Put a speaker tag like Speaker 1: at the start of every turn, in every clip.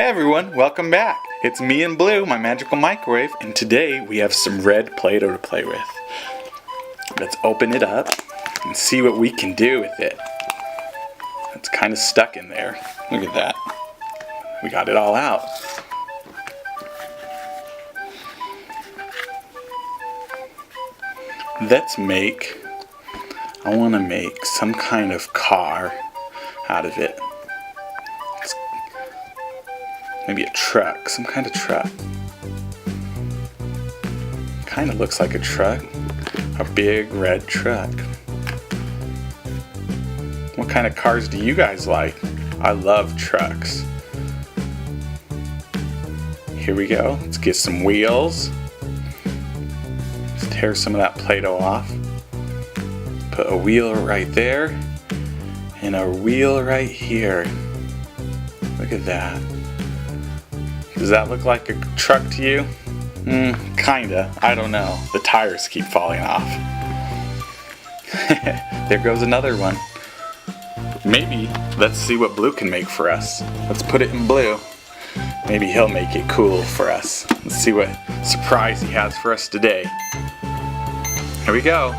Speaker 1: Hey everyone, welcome back. It's me and Blue, my magical microwave, and today we have some red Play-Doh to play with. Let's open it up and see what we can do with it. It's kind of stuck in there. Look at that. We got it all out. I want to make some kind of car out of it. Maybe a truck, some kind of truck. Kind of looks like a truck. A big red truck. What kind of cars do you guys like? I love trucks. Here we go. Let's get some wheels. Let's tear some of that Play-Doh off. Put a wheel right there and a wheel right here. Look at that. Does that look like a truck to you? Kinda. I don't know. The tires keep falling off. There goes another one. Maybe, let's see what Blue can make for us. Let's put it in Blue. Maybe he'll make it cool for us. Let's see what surprise he has for us today. Here we go.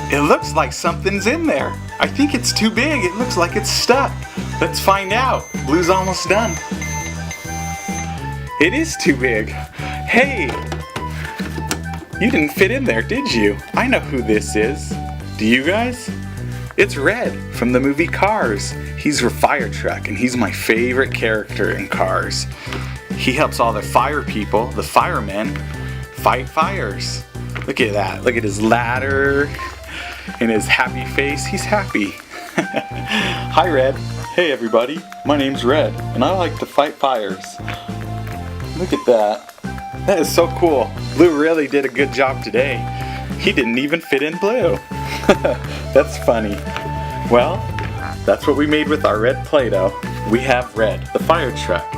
Speaker 1: It looks like something's in there. I think it's too big. It looks like it's stuck. Let's find out. Blue's almost done. It is too big. Hey! You didn't fit in there, did you? I know who this is. Do you guys? It's Red from the movie Cars. He's a fire truck and he's my favorite character in Cars. He helps all the fire people, the firemen, fight fires. Look at that. Look at his ladder. In his happy face, he's happy. Hi Red. Hey everybody, my name's Red and I like to fight fires. Look at that. That is so cool. Blue really did a good job today. He didn't even fit in Blue. That's funny. Well, that's what we made with our red Play-Doh. We have Red, the fire truck.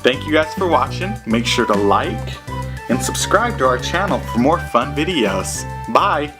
Speaker 1: Thank you guys for watching. Make sure to like and subscribe to our channel for more fun videos. Bye!